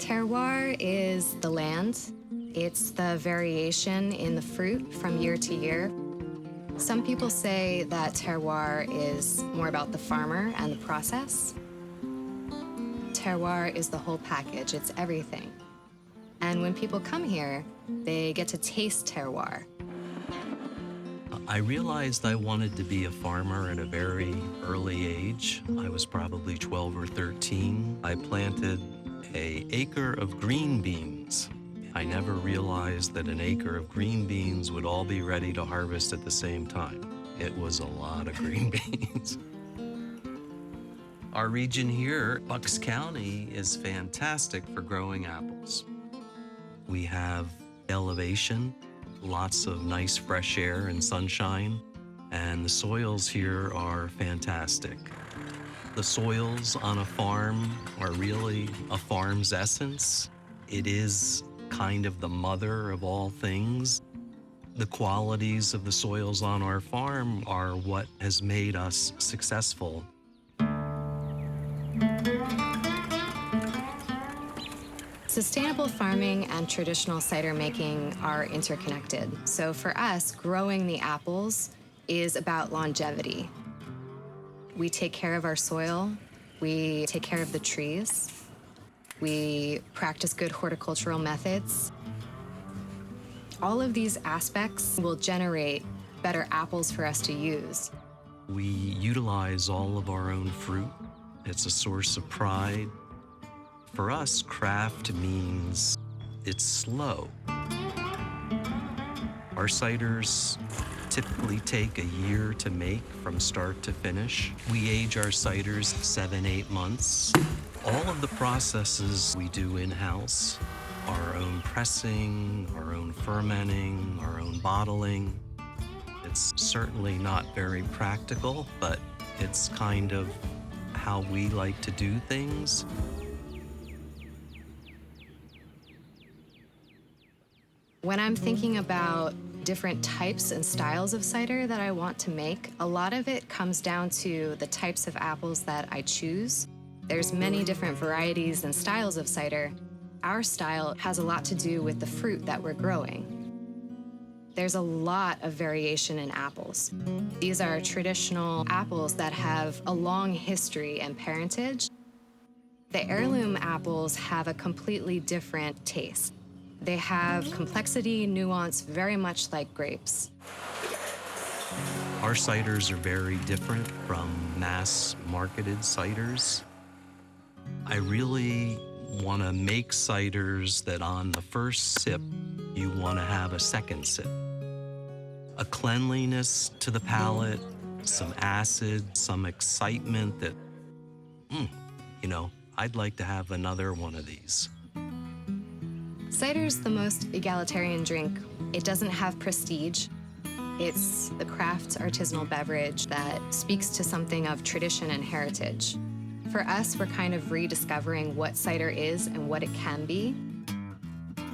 Terroir is the land. It's the variation in the fruit from year to year. Some people say that terroir is more about the farmer and the process. Terroir is the whole package, it's everything. And when people come here, they get to taste terroir. I realized I wanted to be a farmer at a very early age. I was probably 12 or 13. I planted an acre of green beans. I never realized that an acre of green beans would all be ready to harvest at the same time. It was a lot of green beans. Our region here, Bucks County, is fantastic for growing apples. We have elevation, lots of nice fresh air and sunshine, and the soils here are fantastic. The soils on a farm are really a farm's essence. It is kind of the mother of all things. The qualities of the soils on our farm are what has made us successful. Sustainable farming and traditional cider making are interconnected. So for us, growing the apples is about longevity. We take care of our soil, we take care of the trees, we practice good horticultural methods. All of these aspects will generate better apples for us to use. We utilize all of our own fruit. It's a source of pride. For us, craft means it's slow. Our ciders typically take a year to make from start to finish. We age our ciders 7-8 months. All of the processes we do in-house, our own pressing, our own fermenting, our own bottling. It's certainly not very practical, but it's kind of how we like to do things. When I'm thinking about different types and styles of cider that I want to make, a lot of it comes down to the types of apples that I choose. There's many different varieties and styles of cider. Our style has a lot to do with the fruit that we're growing. There's a lot of variation in apples. These are traditional apples that have a long history and parentage. The heirloom apples have a completely different taste. They have complexity, nuance, very much like grapes. Our ciders are very different from mass-marketed ciders. I really want to make ciders that on the first sip, you want to have a second sip. A cleanliness to the palate, some acid, some excitement that, I'd like to have another one of these. Cider's the most egalitarian drink. It doesn't have prestige. It's the craft artisanal beverage that speaks to something of tradition and heritage. For us, we're kind of rediscovering what cider is and what it can be.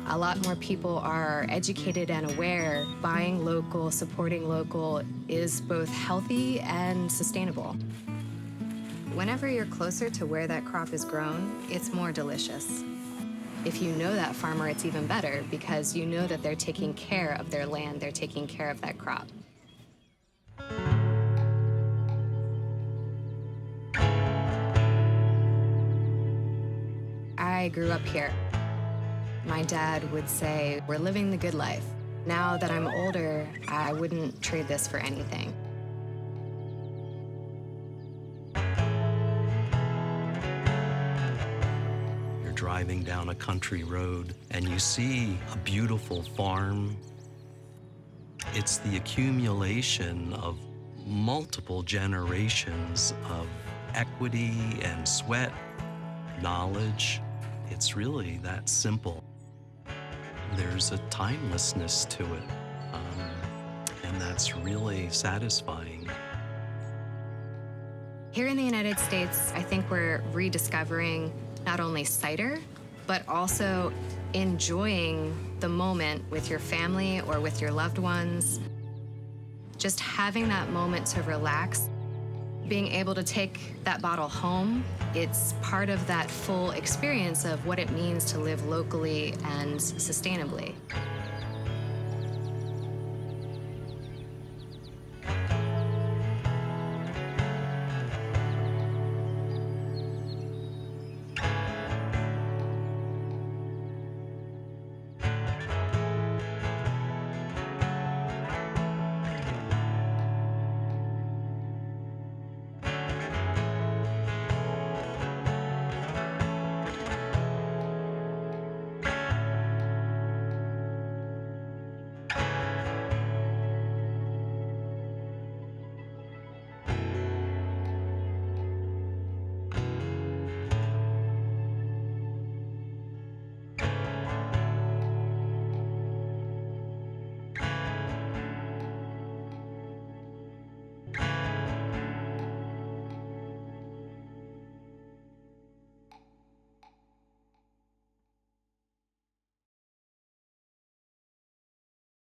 A lot more people are educated and aware. Buying local, supporting local is both healthy and sustainable. Whenever you're closer to where that crop is grown, it's more delicious. If you know that farmer, it's even better because you know that they're taking care of their land, they're taking care of that crop. I grew up here. My dad would say, we're living the good life. Now that I'm older, I wouldn't trade this for anything. You're driving down a country road and you see a beautiful farm. It's the accumulation of multiple generations of equity and sweat, knowledge. It's really that simple. There's a timelessness to it, and that's really satisfying. Here in the United States, I think we're rediscovering not only cider, but also enjoying the moment with your family or with your loved ones. Just having that moment to relax. being able to take that bottle home, it's part of that full experience of what it means to live locally and sustainably.